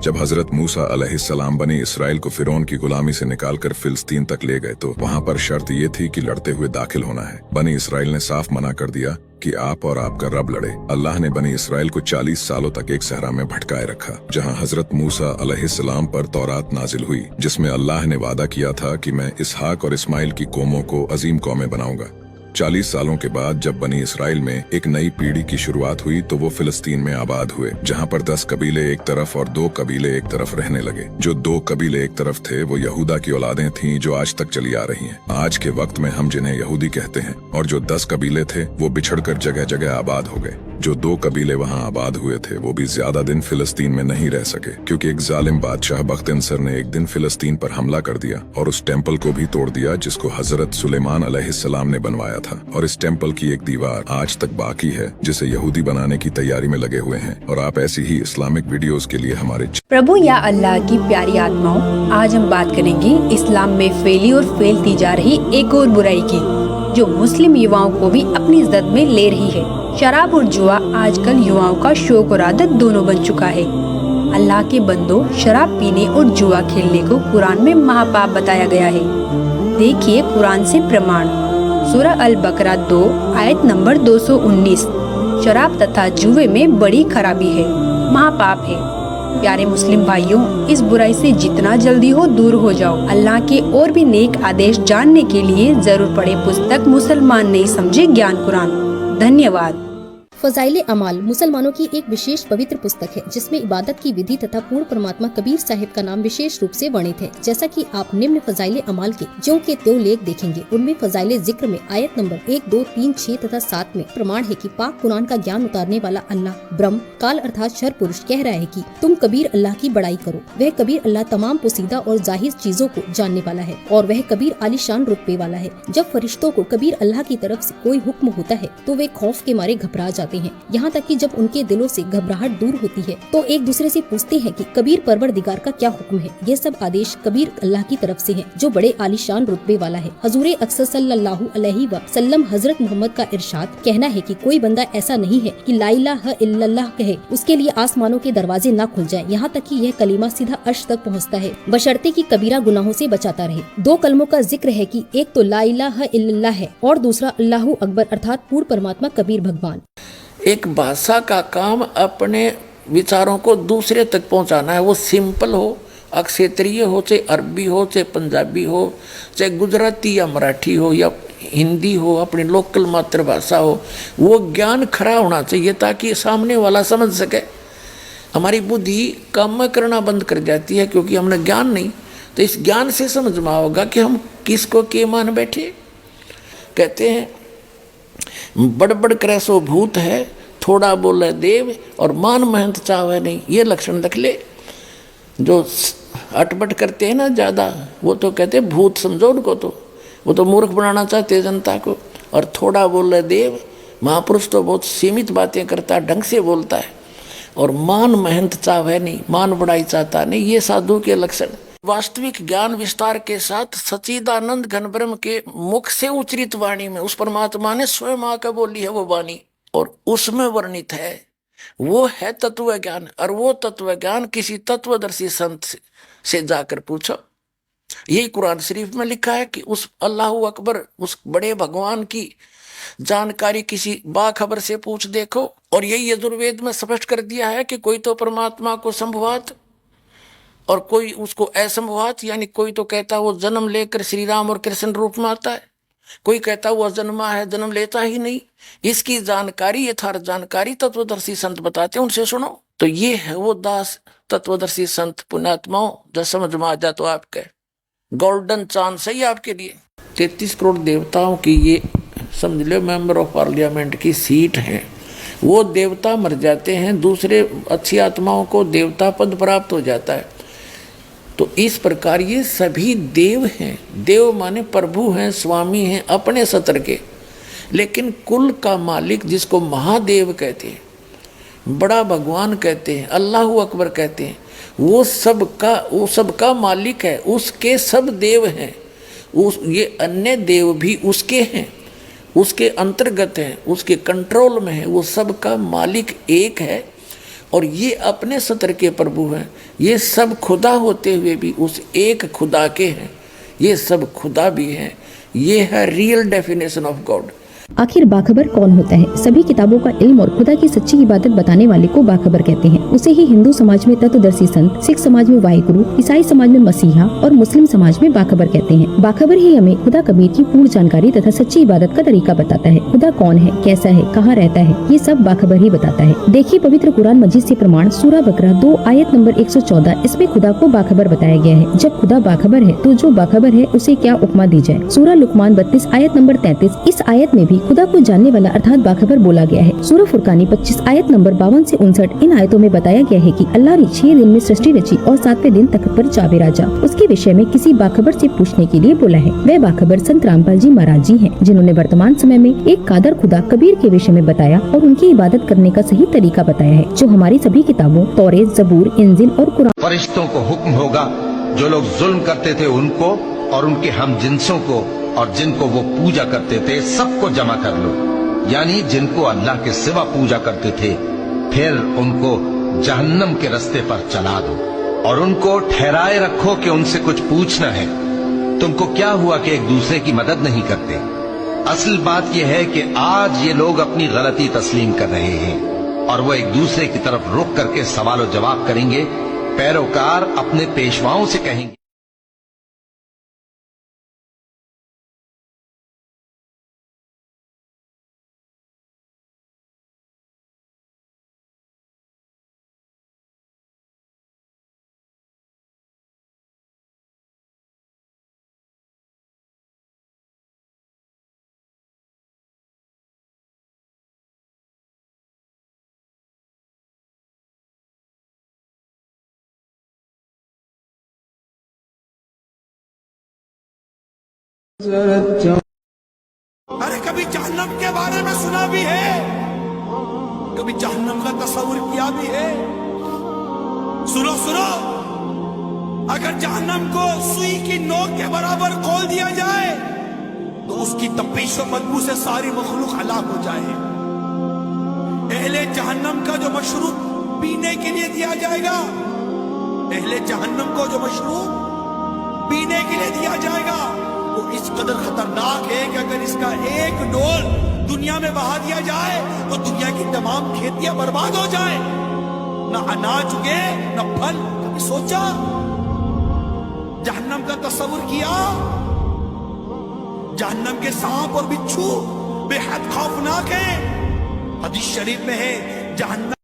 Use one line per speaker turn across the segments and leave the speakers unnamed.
जब हजरत मूसा अलैहिस्सलाम बनी इसराइल को फिरौन की गुलामी से निकालकर फिलिस्तीन तक ले गए तो वहाँ पर शर्त ये थी कि लड़ते हुए दाखिल होना है। बनी इसराइल ने साफ मना कर दिया कि आप और आपका रब लड़े। अल्लाह ने बनी इसराइल को 40 सालों तक एक सहरा में भटकाए रखा, जहाँ हजरत मूसा अलैहिस्सलाम पर तौरात नाजिल हुई, जिसमें अल्लाह ने वादा किया था कि मैं इसहाक और इस्माइल की कौमों को अजीम कौमें बनाऊंगा। 40 सालों के बाद जब बनी इसराइल में एक नई पीढ़ी की शुरुआत हुई तो वो फिलिस्तीन में आबाद हुए, जहाँ पर 10 कबीले एक तरफ और 2 कबीले एक तरफ रहने लगे। जो 2 कबीले एक तरफ थे वो यहूदा की औलादें थीं जो आज तक चली आ रही हैं। आज के वक्त में हम जिन्हें यहूदी कहते हैं, और जो 10 कबीले थे वो बिछड़कर जगह जगह आबाद हो गए। जो 2 कबीले वहाँ आबाद हुए थे वो भी ज्यादा दिन फिलिस्तीन में नहीं रह सके, क्योंकि एक जालिम बादशाह बख्तियार ने एक दिन फिलिस्तीन पर हमला कर दिया और उस टेम्पल को भी तोड़ दिया जिसको हजरत सुलेमान अलैहिस्सलाम ने बनवाया था। और इस टेम्पल की एक दीवार आज तक बाकी है जिसे यहूदी बनाने की तैयारी में लगे हुए हैं। और आप ऐसी ही इस्लामिक वीडियोस के लिए हमारे
प्रभु या अल्लाह की प्यारी आत्माओं, आज हम बात करेंगे इस्लाम में फैली और फैलती जा रही एक और बुराई की, जो मुस्लिम युवाओं को भी अपनी इज्जत में ले रही है। शराब और जुआ आजकल युवाओं का शौक और आदत दोनों बन चुका है। अल्लाह के बंदों, शराब पीने और जुआ खेलने को कुरान में महापाप बताया गया है। देखिए कुरान से प्रमाण, सूरह अल बकरा 2 आयत नंबर 219। शराब तथा जुए में बड़ी खराबी है, महापाप है। प्यारे मुस्लिम भाइयों, इस बुराई से जितना जल्दी हो दूर हो जाओ। अल्लाह के और भी नेक आदेश जानने के लिए जरूर पढ़े पुस्तक मुसलमान नहीं समझे ज्ञान कुरान। धन्यवाद।
फजाइले अमाल मुसलमानों की एक विशेष पवित्र पुस्तक है, जिसमें इबादत की विधि तथा पूर्ण परमात्मा कबीर साहिब का नाम विशेष रूप से वर्णित है। जैसा कि आप निम्न फजाइले अमाल के ज्यों के त्यों लेख देखेंगे, उनमें फजाइले जिक्र में आयत नंबर 1, 2, 3, 6 तथा 7 में प्रमाण है कि पाक कुरान का ज्ञान उतारने वाला अल्लाह ब्रह्म काल अर्थात शर पुरुष कह रहा है कि तुम कबीर अल्लाह की बड़ाई करो। वह कबीर अल्लाह तमाम पोसीदा और जाहिर चीजों को जानने वाला है और वह कबीर आलीशान रुतबे वाला है। जब फरिश्तों को कबीर अल्लाह की तरफ से कोई हुक्म होता है तो वे खौफ के मारे घबरा जाते हैं। यहाँ तक कि जब उनके दिलों से घबराहट दूर होती है तो एक दूसरे से पूछते हैं कि कबीर परवरदिगार का क्या हुक्म है। यह सब आदेश कबीर अल्लाह की तरफ से हैं, जो बड़े आलीशान रुतबे वाला है। हजूरे अक्सर सल्लल्लाहु अलैहि वसल्लम हजरत मोहम्मद का इरशाद कहना है कि कोई बंदा ऐसा नहीं है कि ला इलाहा इल्लल्लाह कहे उसके लिए आसमानों के दरवाजे न खुल जाए, यहाँ तक कि यह कलीमा सीधा अर्श तक पहुँचता है, बशर्ते की कबीरा गुनाहों से बचाता रहे। 2 कलमों का जिक्र है कि एक तो ला इलाहा इल्लल्लाह है और दूसरा अल्लाहु अकबर अर्थात पूर्ण परमात्मा कबीर भगवान।
एक भाषा का काम अपने विचारों को दूसरे तक पहुंचाना है। वो सिंपल हो, क्षेत्रीय हो, चाहे अरबी हो, चाहे पंजाबी हो, चाहे गुजराती या मराठी हो या हिंदी हो, अपनी लोकल मातृभाषा हो, वो ज्ञान खरा होना चाहिए ताकि सामने वाला समझ सके। हमारी बुद्धि काम करना बंद कर जाती है क्योंकि हमने ज्ञान नहीं। तो इस ज्ञान से समझ में आओगा कि हम किसको के मान बैठे। कहते हैं बड़बड़ करे सो भूत है, थोड़ा बोले देव और मान महंत चावे नहीं। ये लक्षण रख ले। जो अटपट करते हैं ना ज़्यादा, वो तो कहते हैं भूत समझो उनको, तो वो तो मूर्ख बनाना चाहते हैं जनता को। और थोड़ा बोले देव, महापुरुष तो बहुत सीमित बातें करता है, ढंग से बोलता है। और मान महंत चावे नहीं, मान बढ़ाई चाहता नहीं, ये साधु के लक्षण। वास्तविक ज्ञान विस्तार के साथ सच्चिदानंद घन ब्रह्म के मुख से उच्चरित वाणी में उस परमात्मा ने स्वयं आकर बोली है वो वाणी, और उसमें वर्णित है वो है तत्व ज्ञान। और वो तत्व ज्ञान किसी तत्वदर्शी संत से जाकर पूछो। यही कुरान शरीफ में लिखा है कि उस अल्लाह अकबर, उस बड़े भगवान की जानकारी किसी बाखबर से पूछ देखो। और यही यजुर्वेद में स्पष्ट कर दिया है कि कोई तो परमात्मा को संभवात और कोई उसको असंभवात, यानी कोई तो कहता है वो जन्म लेकर श्री राम और कृष्ण रूप में आता है, कोई कहता वो जन्मा है, जन्म लेता ही नहीं। इसकी जानकारी, यथार्थ जानकारी तत्वदर्शी संत बताते हैं, उनसे सुनो। तो ये है वो दास तत्वदर्शी संत पुण्यात्माओं, जो समझ में आ जा तो आपके गोल्डन चांस है आपके लिए। 33 करोड़ देवताओं की ये समझ लो मेंबर ऑफ पार्लियामेंट की सीट है। वो देवता मर जाते हैं, दूसरे अच्छी आत्माओं को देवता पद प्राप्त हो जाता है। तो इस प्रकार ये सभी देव हैं। देव माने प्रभु हैं, स्वामी हैं अपने सत्र के। लेकिन कुल का मालिक जिसको महादेव कहते हैं, बड़ा भगवान कहते हैं, अल्लाह अकबर कहते हैं, वो सबका मालिक है, उसके सब देव हैं। ये अन्य देव भी उसके हैं, उसके अंतर्गत हैं, उसके कंट्रोल में है। वो सबका मालिक एक है और ये अपने सत्र के प्रभु हैं। ये सब खुदा होते हुए भी उस एक खुदा के हैं। ये सब खुदा भी हैं। ये है रियल डेफिनेशन ऑफ गॉड।
आखिर बाखबर कौन होता है? सभी किताबों का इल्म और खुदा की सच्ची इबादत बताने वाले को बाखबर कहते हैं। उसे ही हिंदू समाज में तत्वदर्शी संत, सिख समाज में वाहिगुरु, ईसाई समाज में मसीहा और मुस्लिम समाज में बाखबर कहते हैं। बाखबर ही हमें खुदा कबीर की पूर्ण जानकारी तथा सच्ची इबादत का तरीका बताता है। खुदा कौन है, कैसा है, कहाँ रहता है, ये सब बाखबर ही बताता है। देखिए पवित्र कुरान मजीद से प्रमाण सूरा बकरा 2 आयत नंबर 114। इसमें खुदा को बाखबर बताया गया है। जब खुदा बाखबर है तो जो बाखबर है उसे क्या उपमा दी जाए? सूरा लुकमान 32 आयत नंबर 33। इस आयत में भी खुदा को जानने वाला अर्थात बाखबर बोला गया है। सूरह फुरकानी 25 आयत नंबर 52 से 59। इन आयतों में बताया गया है कि अल्लाह ने 6 दिन में सृष्टि रची और 7वें दिन तख्त पर जाबे राजा। उसके विषय में किसी बाखबर से पूछने के लिए बोला है। वह बाखबर संत रामपाल जी महाराज जी हैं, जिन्होंने वर्तमान समय में एक कादर खुदा कबीर के विषय में बताया और उनकी इबादत करने का सही तरीका बताया है, जो हमारी सभी किताबों तौरेत, जबूर, इंजिल और कुरान।
फरिश्तों को हुक्म होगा जो लोग जुल्म करते थे उनको और उनके हम जिन्सों को और जिनको वो पूजा करते थे सबको जमा कर लो, यानी जिनको अल्लाह के सिवा पूजा करते थे, फिर उनको जहन्नम के रास्ते पर चला दो और उनको ठहराए रखो कि उनसे कुछ पूछना है। तुमको क्या हुआ कि एक दूसरे की मदद नहीं करते? असल बात यह है कि आज ये लोग अपनी गलती तस्लीम कर रहे हैं और वो एक दूसरे की तरफ रुख करके सवाल जवाब करेंगे। पैरोकार अपने पेशवाओं से कहेंगे।
अरे कभी जहन्नम के बारे में सुना भी है, कभी जहन्नम का तस्वीर किया भी है। सुनो सुनो, अगर जहन्नम को सुई की नोक के बराबर खोल दिया जाए तो उसकी तपिश और बदबू से सारी मखलूक हलाक हो जाए। अहले जहन्नम का जो मशरूब पीने के लिए दिया जाएगा, अहले जहन्नम को जो मशरूब पीने के लिए दिया जाएगा वो इस कदर खतरनाक है कि अगर इसका एक डोल दुनिया में बहा दिया जाए तो दुनिया की तमाम खेतियां बर्बाद हो जाए, न अनाज उगे न फल। कभी सोचा जहन्नम का तस्वुर किया? जहन्नम के सांप और बिच्छू बेहद खौफनाक है। हदीस शरीफ में है जहन्नम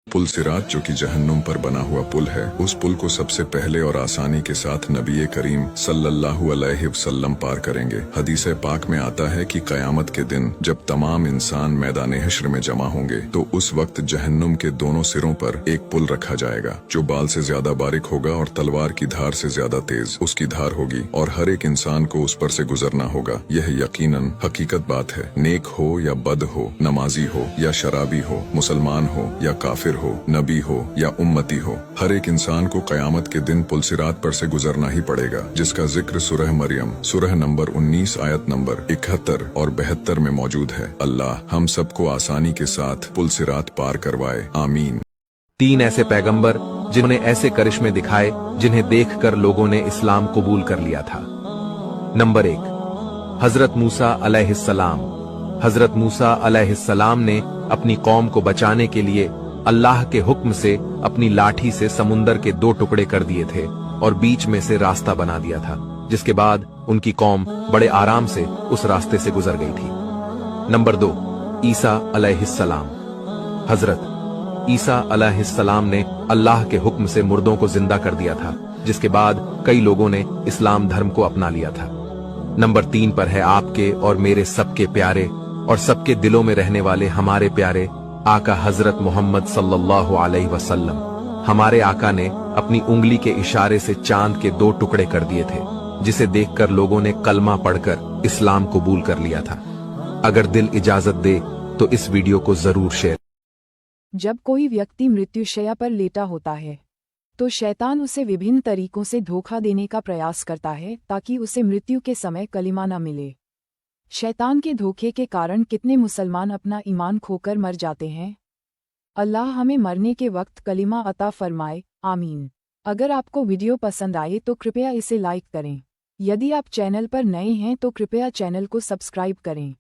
पुल सिरात जो कि जहन्नुम पर बना हुआ पुल है, उस पुल को सबसे पहले और आसानी के साथ नबी करीम सल्लल्लाहु अलैहि वसल्लम पार करेंगे। हदीस पाक में आता है कि कयामत के दिन जब तमाम इंसान मैदान हश्र में जमा होंगे तो उस वक्त जहन्नुम के दोनों सिरों पर एक पुल रखा जाएगा जो बाल से ज्यादा बारीक होगा और तलवार की धार से ज्यादा तेज उसकी धार होगी और हर एक इंसान को उस पर से गुजरना होगा। यह यकीनन हकीकत बात है। नेक हो या बद हो, नमाजी हो या शराबी हो, मुसलमान हो या काफिर हो, नबी हो या उम्मती हो, हर एक इंसान को कयामत के दिन पुल सिरात पर से गुजरना ही पड़ेगा, जिसका जिक्र सूरह मरियम सूरह नंबर 19 आयत नंबर 71 और 72 में मौजूद है। अल्लाह हम सबको आसानी के साथ पुल सिरात पार करवाए, आमीन।
3 ऐसे पैगंबर जिन्होंने ऐसे करिश्मे दिखाए जिन्हें देखकर लोगों ने इस्लाम कबूल कर लिया था। नंबर 1, हजरत मूसा अलैहिस्सलाम। हजरत मूसा अलैहिस्सलाम ने अपनी कौम को बचाने के लिए अल्लाह के हुक्म से अपनी लाठी से समुंदर के 2 टुकड़े कर दिए थे और बीच में से रास्ता बना दिया था, जिसके बाद उनकी कौम बड़े आराम से उस रास्ते से गुजर गई थी। नंबर 2, ईसा अलैहिस्सलाम। हजरत ईसा अलैहिस्सलाम ने अल्लाह के हुक्म से मुर्दों को जिंदा कर दिया था, जिसके बाद कई लोगों ने इस्लाम धर्म को अपना लिया था। नंबर 3 पर है आपके और मेरे सबके प्यारे और सबके दिलों में रहने वाले हमारे प्यारे आका हजरत मोहम्मद सल्लल्लाहु अलैहि वसल्लम। हमारे आका ने अपनी उंगली के इशारे से चांद के 2 टुकड़े कर दिए थे, जिसे देखकर लोगों ने कलमा पढ़कर इस्लाम कबूल कर लिया था। अगर दिल इजाजत दे तो इस वीडियो को जरूर शेयर।
जब कोई व्यक्ति मृत्युशैया पर लेटा होता है तो शैतान उसे विभिन्न तरीकों से धोखा देने का प्रयास करता है ताकि उसे मृत्यु के समय कलिमा न मिले। शैतान के धोखे के कारण कितने मुसलमान अपना ईमान खोकर मर जाते हैं। अल्लाह हमें मरने के वक्त कलिमा अता फरमाए, आमीन। अगर आपको वीडियो पसंद आए तो कृपया इसे लाइक करें। यदि आप चैनल पर नए हैं तो कृपया चैनल को सब्सक्राइब करें।